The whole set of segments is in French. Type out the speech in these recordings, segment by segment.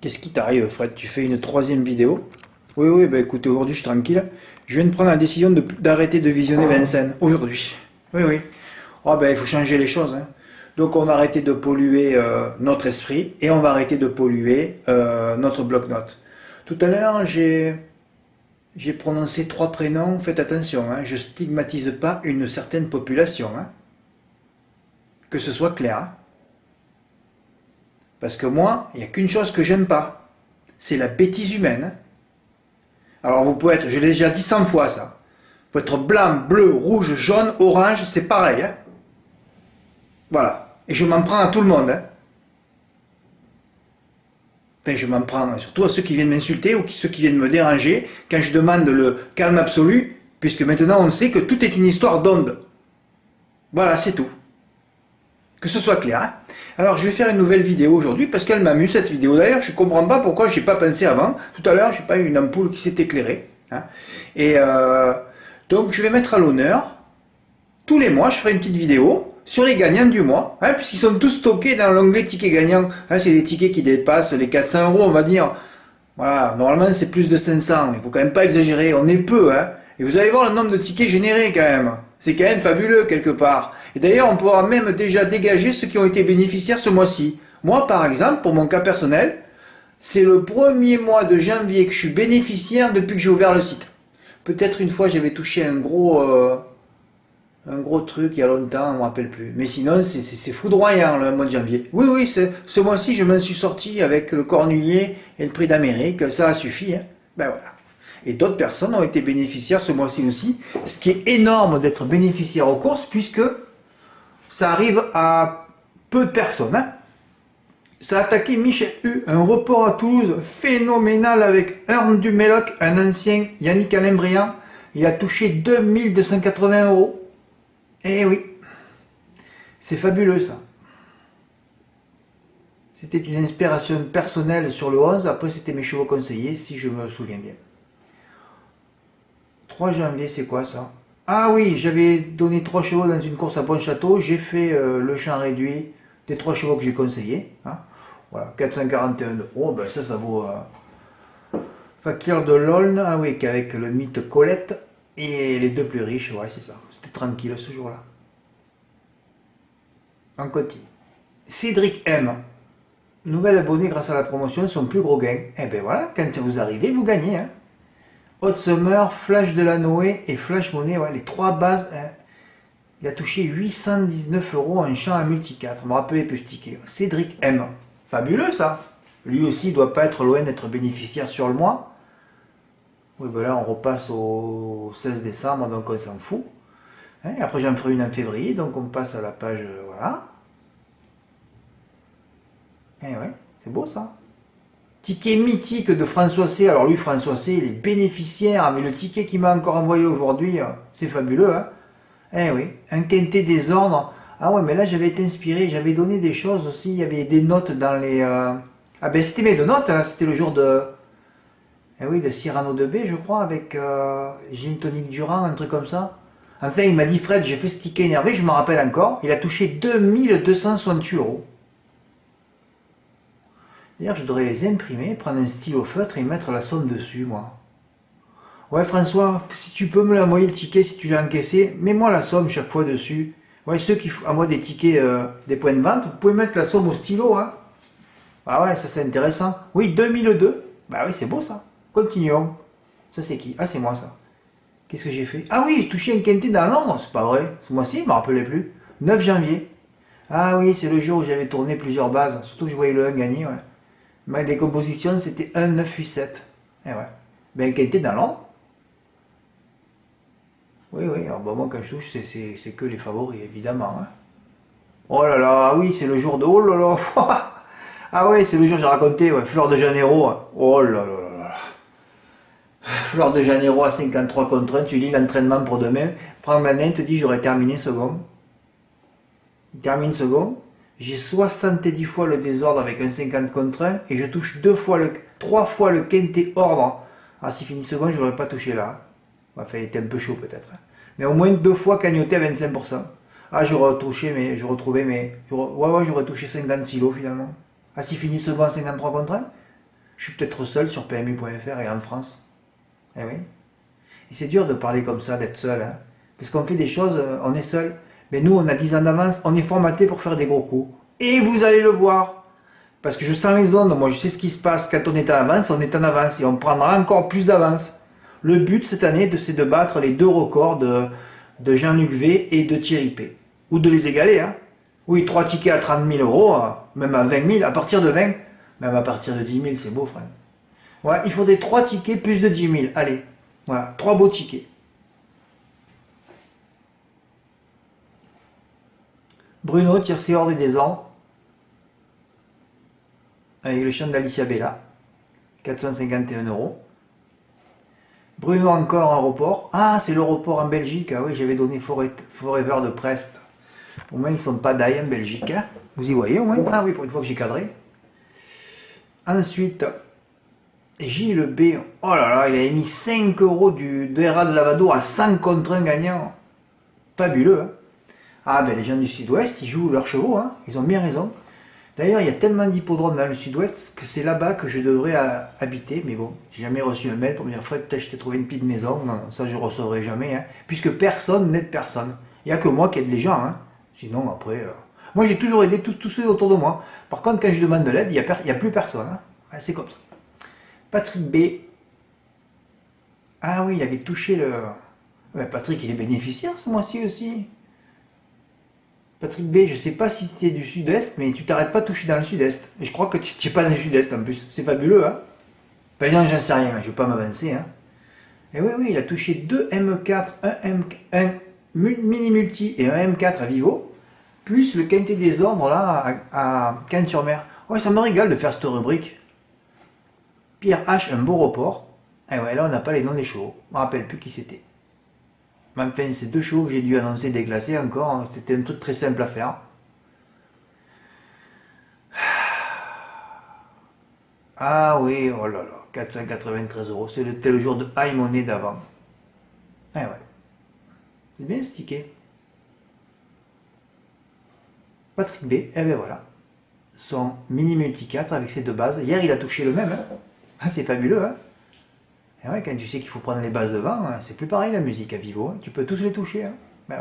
Qu'est-ce qui t'arrive, Fred? Tu fais une troisième vidéo? Oui, oui, bah écoutez, aujourd'hui je suis tranquille. Je viens de prendre la décision d'arrêter de visionner Vincennes, aujourd'hui. Oui, oui. Oh, ben il faut changer les choses, hein. Donc on va arrêter de polluer notre esprit et on va arrêter de polluer notre bloc-notes. Tout à l'heure, j'ai prononcé trois prénoms, faites attention, hein. Je stigmatise pas une certaine population, hein. Que ce soit clair, hein. Parce que moi, il n'y a qu'une chose que j'aime pas, c'est la bêtise humaine, hein. Alors vous pouvez être, je l'ai déjà dit 100 fois ça, vous pouvez être blanc, bleu, rouge, jaune, orange, c'est pareil, hein. Voilà. Et je m'en prends à tout le monde, hein. Enfin, je m'en prends surtout à ceux qui viennent m'insulter ou ceux qui viennent me déranger quand je demande le calme absolu, puisque maintenant on sait que tout est une histoire d'onde. Voilà, c'est tout. Que ce soit clair, hein. Alors je vais faire une nouvelle vidéo aujourd'hui parce qu'elle m'amuse cette vidéo. D'ailleurs, je ne comprends pas pourquoi je n'ai pas pensé avant. Tout à l'heure, je n'ai pas eu une ampoule qui s'est éclairée, hein. Et donc je vais mettre à l'honneur, tous les mois, je ferai une petite vidéo sur les gagnants du mois, hein, puisqu'ils sont tous stockés dans l'onglet tickets gagnants. Hein, c'est des tickets qui dépassent les 400 euros, on va dire. Voilà, normalement c'est plus de 500, il ne faut quand même pas exagérer, on est peu, hein. Et vous allez voir le nombre de tickets générés quand même. C'est quand même fabuleux quelque part. Et d'ailleurs, on pourra même déjà dégager ceux qui ont été bénéficiaires ce mois-ci. Moi, par exemple, pour mon cas personnel, c'est le premier mois de janvier que je suis bénéficiaire depuis que j'ai ouvert le site. Peut-être une fois j'avais touché un gros truc il y a longtemps, on ne me rappelle plus. Mais sinon, c'est foudroyant le mois de janvier. Oui, oui, ce mois-ci, je m'en suis sorti avec le Cornulier et le prix d'Amérique. Ça a suffi, hein. Ben voilà. Et d'autres personnes ont été bénéficiaires ce mois-ci aussi. Ce qui est énorme d'être bénéficiaire aux courses, puisque ça arrive à peu de personnes, hein. Ça a attaqué Michel U, un report à Toulouse phénoménal avec Ern Duméloc, un ancien Yannick Alain-Briand. Il a touché 2280 euros. Eh oui, c'est fabuleux ça. C'était une inspiration personnelle sur le 11, après c'était mes chevaux conseillers, si je me souviens bien. 3 janvier, c'est quoi ça? Ah oui, j'avais donné 3 chevaux dans une course à Pontchâteau, j'ai fait le champ réduit des 3 chevaux que j'ai conseillés, hein. Voilà, 441 euros, ben ça vaut... Fakir de l'Aulne, ah oui, qu'avec le mythe Colette, et les deux plus riches, ouais c'est ça. C'était tranquille ce jour-là. On continue. Cédric M. Nouvel abonné grâce à la promotion, son plus gros gain. Eh ben voilà, quand vous arrivez, vous gagnez, hein. Hot Summer, Flash de la Noé et Flash Money, ouais, les 3 bases, hein. Il a touché 819 euros en champ à multi-4. Je me rappelais plus ce ticket. Cédric M. Fabuleux ça. Lui aussi ne doit pas être loin d'être bénéficiaire sur le mois. Oui, ben là on repasse au 16 décembre, donc on s'en fout. Hein, après j'en ferai une en février, donc on passe à la page, voilà. Eh ouais, c'est beau ça. Ticket mythique de François C. Alors lui, François C, il est bénéficiaire, mais le ticket qu'il m'a encore envoyé aujourd'hui, c'est fabuleux, hein. Eh oui, un quintet des ordres. Ah ouais, mais là j'avais été inspiré, j'avais donné des choses aussi, il y avait des notes dans les... Ah ben c'était mes deux notes, hein. C'était le jour de... Eh oui, de Cyrano de B, je crois, avec Gin Tonic Durand, un truc comme ça. Enfin, il m'a dit, Fred, j'ai fait ce ticket énervé, je me rappelle encore, il a touché 2268 euros. D'ailleurs, je devrais les imprimer, prendre un stylo feutre et mettre la somme dessus, moi. Ouais, François, si tu peux me l'envoyer le ticket, si tu l'as encaissé, mets-moi la somme chaque fois dessus. Ouais, ceux qui envoient des tickets, des points de vente, vous pouvez mettre la somme au stylo, hein. Ah ouais, ça c'est intéressant. Oui, 2002. Bah oui, c'est beau ça. Continuons. Ça c'est qui? Ah, c'est moi ça. Qu'est-ce que j'ai fait? Ah oui, j'ai touché un quintet dans l'ordre, c'est pas vrai. Ce mois-ci, je ne me rappelais plus. 9 janvier. Ah oui, c'est le jour où j'avais tourné plusieurs bases. Surtout que je voyais le 1 gagner, ouais. Ma décomposition, c'était 1, 9, 8, 7. Eh ouais. Ben, un quintet dans l'ordre. Oui, oui, alors bah, moi quand je touche, c'est que les favoris, évidemment, hein. Oh là là, ah oui, c'est le jour de... Oh là là. Ah oui, c'est le jour, j'ai raconté, ouais, Fleur de Janeiro. Oh là là là là. Fleur de Janeiro à 53 contre 1, tu lis l'entraînement pour demain. Franck Manin te dit j'aurais terminé second. Il termine second. J'ai 70 fois le désordre avec un 50 contre 1 et je touche 3 fois le quintet ordre. Ah, s'il finit second, je n'aurais pas touché là. Enfin, il était un peu chaud peut-être. Mais au moins 2 fois cagnoté à 25%. Ah, j'aurais touché, mais je retrouvais mes... Ouais, j'aurais touché 56 lots finalement. Ah, s'il finit second à 53 contre 1. Je suis peut-être seul sur PMU.fr et en France. Eh oui. Et c'est dur de parler comme ça, d'être seul. Hein. Parce qu'on fait des choses, on est seul. Mais nous, on a 10 ans d'avance, on est formaté pour faire des gros coups. Et vous allez le voir. Parce que je sens les ondes, moi je sais ce qui se passe. Quand on est en avance, on est en avance. Et on prendra encore plus d'avance. Le but cette année, c'est de battre les 2 records de Jean-Luc V et de Thierry P. Ou de les égaler. Hein. Oui, 3 tickets à 30 000 euros, même à 20 000, à partir de 20, même à partir de 10 000, c'est beau, frère. Ouais, il faudrait 3 tickets plus de 10 000. Allez, voilà, 3 beaux tickets. Bruno tire ses ordres des ans avec le chant d'Alicia Bella, 451 euros. Bruno encore un report. Ah, c'est le report en Belgique. Ah oui, j'avais donné Forever de Prest. Au moins, ils ne sont pas d'ail en Belgique. Hein. Vous y voyez au moins? Ah oui, pour une fois que j'ai cadré. Ensuite, Gilles B. Oh là là, il a émis 5 euros de RA de Lavado à 100 contre 1 gagnant. Fabuleux. Hein. Ah ben les gens du Sud-Ouest, ils jouent leurs chevaux. Hein. Ils ont bien raison. D'ailleurs, il y a tellement d'hippodromes dans le Sud-Ouest que c'est là-bas que je devrais habiter. Mais bon, j'ai jamais reçu un mail pour me dire Fred, je t'ai trouvé une petite maison. Non, ça je ne recevrai jamais. Hein. Puisque personne n'aide personne. Il n'y a que moi qui aide les gens. Hein. Sinon, après... Moi, j'ai toujours aidé tous ceux autour de moi. Par contre, quand je demande de l'aide, il n'y a plus personne. Hein. C'est comme ça. Patrick B. Ah oui, il avait touché le... Ouais, Patrick, il est bénéficiaire ce mois-ci aussi. Patrick B, je sais pas si tu es du sud-est, mais tu t'arrêtes pas de toucher dans le sud-est. Et je crois que tu n'es pas dans le sud-est en plus. C'est fabuleux, hein. Enfin, non, j'en sais rien, je vais pas m'avancer, hein. Et oui, il a touché 2 M4, un mini-multi et un M4 à Vivo, plus le quintet des ordres là à Cannes-sur-Mer. Ouais, ça me régale de faire cette rubrique. Pierre H, un beau report. Et ouais, là on n'a pas les noms des chevaux. Je me rappelle plus qui c'était. Mais enfin, c'est 2 chevaux que j'ai dû annoncer déclassés encore. C'était un truc très simple à faire. Ah oui, oh là là, 493 euros. C'était le jour de high money d'avant. Ah ouais. C'est bien ce ticket. Patrick B, et ben voilà. Son mini multi 4 avec ses 2 bases. Hier, il a touché le même. Hein. Ah, c'est fabuleux, hein. Et ouais, quand tu sais qu'il faut prendre les bases devant, hein, c'est plus pareil la musique à Vivo. Hein. Tu peux tous les toucher. Hein. Ben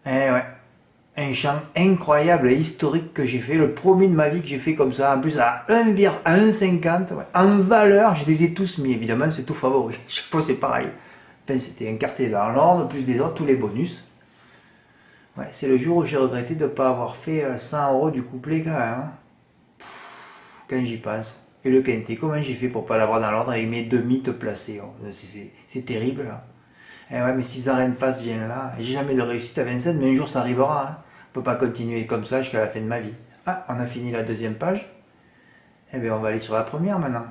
ouais. Et ouais. Un chant incroyable et historique que j'ai fait. Le premier de ma vie que j'ai fait comme ça. En plus, à 1,50. Ouais. En valeur, je les ai tous mis. Évidemment, c'est tout favori. Chaque fois, c'est pareil. Enfin, c'était un quartier dans l'ordre, plus des autres, tous les bonus. Ouais, c'est le jour où j'ai regretté de ne pas avoir fait 100 euros du couplet quand même. Hein. Quand j'y pense. Et le quintet, comment j'ai fait pour pas l'avoir dans l'ordre avec mes 2 mythes placés? Oh, c'est terrible là. Et ouais, mais si Zaren Face vient là, j'ai jamais de réussite à Vincennes, mais un jour ça arrivera. Hein. On peut pas continuer comme ça jusqu'à la fin de ma vie. Ah, on a fini la 2e page. Eh bien, on va aller sur la première maintenant.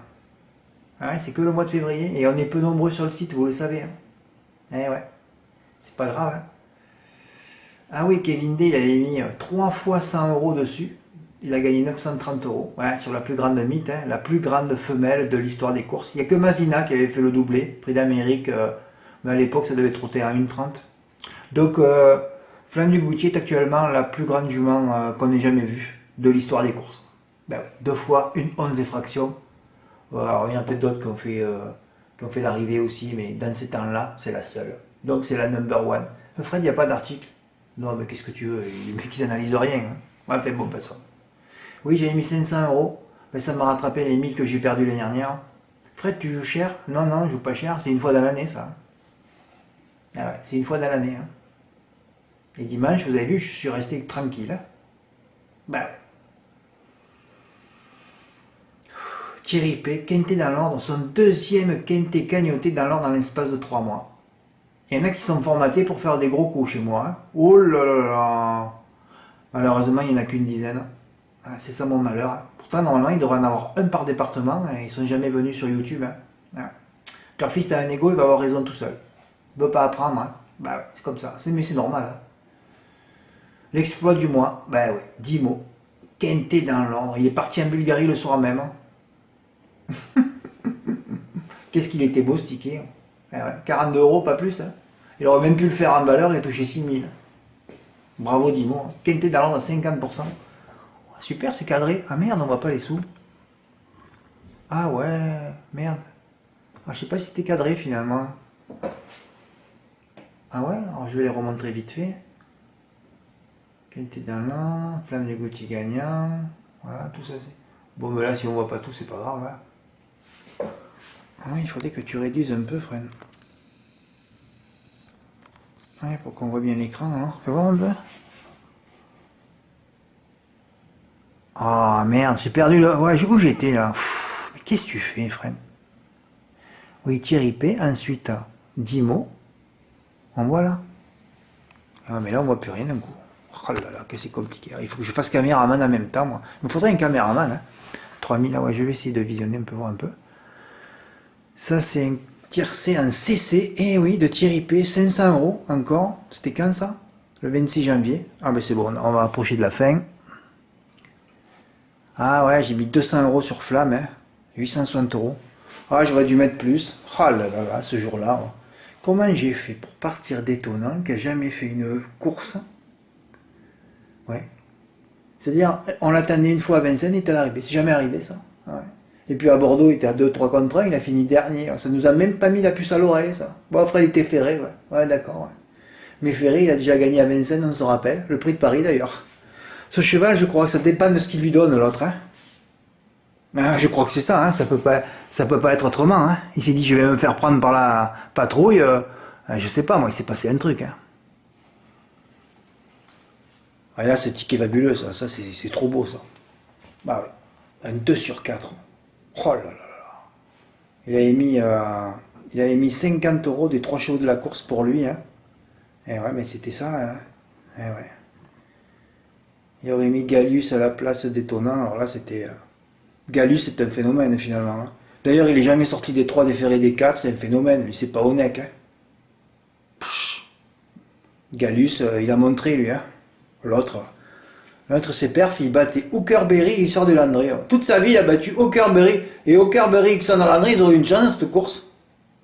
Ah ouais, c'est que le mois de février et on est peu nombreux sur le site, vous le savez. Hein. Eh ouais, c'est pas grave. Hein. Ah oui, Kevin D, il avait mis 3 fois 100 euros dessus. Il a gagné 930 euros. Ouais, sur la plus grande mythe, hein, la plus grande femelle de l'histoire des courses. Il n'y a que Mazina qui avait fait le doublé, prix d'Amérique, mais à l'époque ça devait trotter à 1,30. Donc, Flamme du Goutier est actuellement la plus grande jument qu'on ait jamais vue de l'histoire des courses. Ben ouais, 2 fois 1,11 et fraction. Alors, il y en a peut-être d'autres qui ont fait l'arrivée aussi, mais dans ces temps-là, c'est la seule. Donc c'est la number one. Fred, il n'y a pas d'article. Non, mais qu'est-ce que tu veux? Les mecs, ils n'analysent rien. Hein. Ouais, fait bon, passons. Oui, j'ai mis 500 euros. Mais ça m'a rattrapé les 1000 que j'ai perdu l'année dernière. Fred, tu joues cher? Non, non, je joue pas cher. C'est une fois dans l'année, ça. Ah ouais, c'est une fois dans l'année. Hein. Et dimanche, vous avez vu, je suis resté tranquille. Hein. Bah ouais. Thierry P, quintet dans l'ordre, son 2e quintet cagnoté dans l'ordre dans l'espace de 3 mois. Il y en a qui sont formatés pour faire des gros coups chez moi. Hein. Oh là là là. Malheureusement, il n'y en a qu'une dizaine. Ah, c'est ça mon malheur. Hein. Pourtant, normalement, il devrait en avoir un par département. Et ils ne sont jamais venus sur YouTube. Hein. Ah. Leur fils a un ego, il va avoir raison tout seul. Il ne veut pas apprendre. Hein. Bah ouais, c'est comme ça. Mais c'est normal. Hein. L'exploit du mois. Bah ouais, 10 mots. Quintet dans l'ordre. Il est parti en Bulgarie le soir même. Hein. Qu'est-ce qu'il était beau ce ticket. Ah ouais, 42 euros, pas plus. Hein. Il aurait même pu le faire en valeur et toucher 6000. Bravo Dimo. Quintet dans l'ordre à 50%. super, c'est cadré. Ah merde, on voit pas les sous. Ah ouais, merde. Ah, je sais pas si c'était cadré finalement. Ah ouais, alors je vais les remontrer vite fait. Qualité d'un lent, flamme du Gauthier gagnant. Voilà, tout ça c'est. Bon, mais là, si on voit pas tout, c'est pas grave. Hein. Ah, il faudrait que tu réduises un peu, Fred. Ouais, pour qu'on voit bien l'écran, alors. Fais voir un peu. Ah merde, j'ai perdu le. Ouais, où j'étais là? Mais qu'est-ce que tu fais, Fred? Oui, Thierry P. Ensuite, 10 mots. On voit là. Ah, mais là, on voit plus rien d'un coup. Oh là là, que c'est compliqué. Il faut que je fasse caméraman en même temps, moi. Il me faudrait un caméraman. Hein. 3000, là, ouais, je vais essayer de visionner un peu, voir un peu. Ça, c'est un tiercé en CC. Eh oui, de Thierry P. 500 € encore. C'était quand ça? Le 26 janvier. Ah, ben c'est bon, on va approcher de la fin. Ah ouais, j'ai mis 200 € sur Flamme, hein. 860 €. Ah, j'aurais dû mettre plus. Oh là là là, ce jour-là. Comment j'ai fait pour partir d'étonnant qui n'a jamais fait une course? Ouais. C'est-à-dire, on l'attendait une fois à Vincennes, il était à l'arrivée. C'est jamais arrivé, ça. Ouais. Et puis à Bordeaux, il était à 2-3 contre 1, il a fini dernier. Ça nous a même pas mis la puce à l'oreille, ça. Bon, Fred était ferré, ouais. Ouais, d'accord, ouais. Mais Ferré, il a déjà gagné à Vincennes, on se rappelle. Le prix de Paris, d'ailleurs. Ce cheval, je crois que ça dépend de ce qu'il lui donne, l'autre, hein. Je crois que c'est ça, hein. Ça peut pas être autrement, hein. Il s'est dit, je vais me faire prendre par la patrouille. Je sais pas, moi, il s'est passé un truc, hein. Ah là, c'est ticket fabuleux, ça. Ça, c'est trop beau, ça. Bah ouais. Un 2 sur 4. Oh là là là. Il avait mis 50 € des 3 chevaux de la course pour lui, hein. Et ouais, mais c'était ça, hein. Et ouais. Il aurait mis Gallius à la place d'étonnant. Alors là, c'était. Gallius, c'est un phénomène, finalement. Hein. D'ailleurs, il est jamais sorti des 3 des ferrés des 4, c'est un phénomène. Lui, c'est pas honnête, hein. Gallius, il a montré, lui, hein. L'autre, c'est perf, il battait Hookerberry et il sort de Landry. Toute sa vie, il a battu Hookerberry. Et Hookerberry et Xander Landry, ils ont eu une chance, cette course.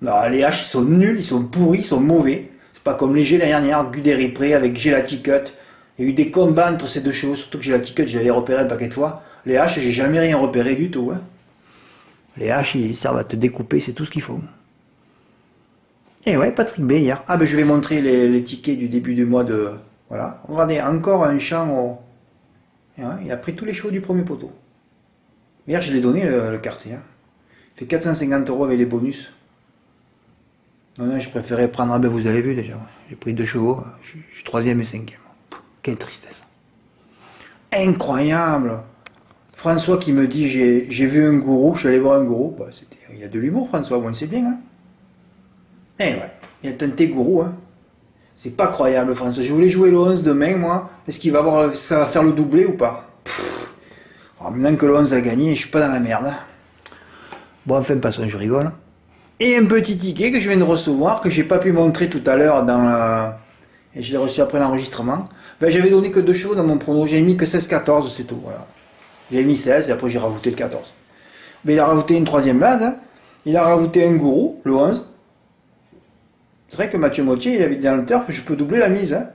Non, les H, ils sont nuls, ils sont pourris, ils sont mauvais. C'est pas comme les G l'année dernière, Guderipré avec Gelaticut. Il y a eu des combats entre ces deux chevaux, surtout que Gelaticut, j'avais repéré un paquet de fois. Les H, j'ai jamais rien repéré du tout. Hein. Les H, ils servent à te découper, c'est tout ce qu'il faut. Et ouais, Patrick B hier. Ah ben je vais montrer les tickets du début du mois de... Voilà. Regardez, encore un champ au... Et ouais, il a pris tous les chevaux du premier poteau. Hier, je l'ai donné le quartier. Hein. Il fait 450 € avec les bonus. Non, je préférais prendre... Ah ben vous avez vu déjà. J'ai pris 2 chevaux. Je suis 3e et 5e. Quelle tristesse. Incroyable. François qui me dit, j'ai vu un gourou, je suis allé voir un gourou. Bah, il a de l'humour, François, bon, c'est bien. Hein. Eh ouais, il a tenté gourou. Hein. C'est pas croyable, François. Je voulais jouer le 11 demain, moi. Est-ce qu'il va avoir, ça va faire le doublé ou pas? Alors, maintenant que le 11 a gagné, je suis pas dans la merde. Bon, enfin, passons, je rigole. Et un petit ticket que je viens de recevoir, que j'ai pas pu montrer tout à l'heure dans et je l'ai reçu après l'enregistrement. Ben, j'avais donné que 2 chevaux dans mon prono. J'ai mis que 16-14, c'est tout. Voilà. J'ai mis 16 et après j'ai rajouté le 14. Mais il a rajouté une 3e base. Hein. Il a rajouté un gourou, le 11. C'est vrai que Mathieu Mottier, il avait dit dans le turf, je peux doubler la mise. Hein.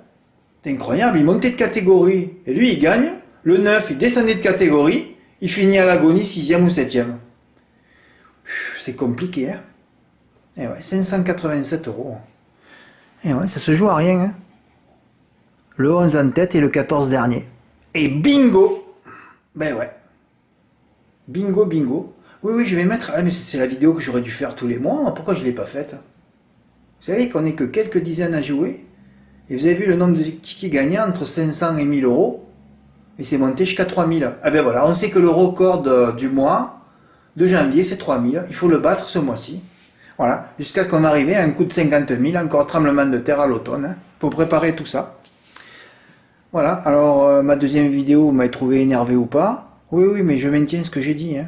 C'est incroyable, il montait de catégorie. Et lui, il gagne. Le 9, il descendait de catégorie. Il finit à l'agonie 6e ou 7e. C'est compliqué. Hein. Et ouais, 587 €. Et ouais, ça se joue à rien. Hein. Le 11 en tête et le 14 dernier. Et bingo! Ben ouais. Bingo, bingo. Oui, je vais mettre... Ah, mais c'est la vidéo que j'aurais dû faire tous les mois. Pourquoi je ne l'ai pas faite? Vous savez qu'on n'est que quelques dizaines à jouer. Et vous avez vu le nombre de tickets gagnants entre 500 et 1000 €. Et c'est monté jusqu'à 3000. Ah ben voilà, on sait que le record du mois de janvier, c'est 3000. Il faut le battre ce mois-ci. Voilà, jusqu'à qu'on arrive à un coup de 50 000, encore tremblement de terre à l'automne. Hein. Faut préparer tout ça. Voilà, alors ma deuxième vidéo, vous m'avez trouvé énervé ou pas? Oui, mais je maintiens ce que j'ai dit. Hein.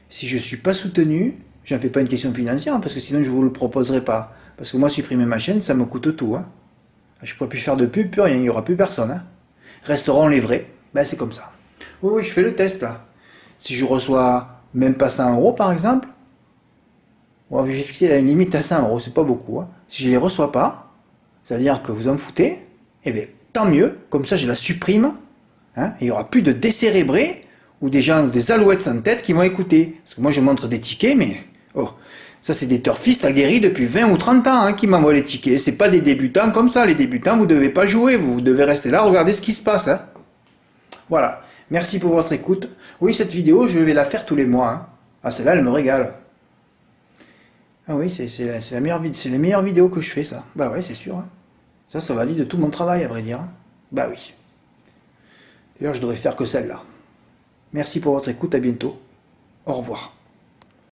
Si je ne suis pas soutenu, j'en fais pas une question financière, parce que sinon je ne vous le proposerai pas. Parce que moi, supprimer ma chaîne, ça me coûte tout. Hein. Je ne pourrai plus faire de pub, plus rien, il n'y aura plus personne. Hein. Resteront les vrais. Ben c'est comme ça. Oui, je fais le test là. Si je reçois même pas 100 € par exemple, bon, j'ai fixé la limite à 100 €, c'est pas beaucoup. Hein. Si je ne les reçois pas, c'est-à-dire que vous en foutez, eh bien tant mieux, comme ça je la supprime Hein, il n'y aura plus de décérébrés ou des gens, des alouettes sans tête qui vont écouter. Parce que moi je montre des tickets, mais oh, ça c'est des turfistes aguerris depuis 20 ou 30 ans hein, qui m'envoient les tickets. C'est pas des débutants comme ça. Les débutants, vous ne devez pas jouer, vous devez rester là, regarder ce qui se passe. Hein. Voilà. Merci pour votre écoute. Oui, cette vidéo, je vais la faire tous les mois. Hein. Ah, celle-là, elle me régale. Ah oui, c'est les meilleures vidéos que je fais, ça. Bah ouais, c'est sûr. Hein. Ça valide tout mon travail, à vrai dire. Bah oui. D'ailleurs, je devrais faire que celle-là. Merci pour votre écoute, à bientôt. Au revoir.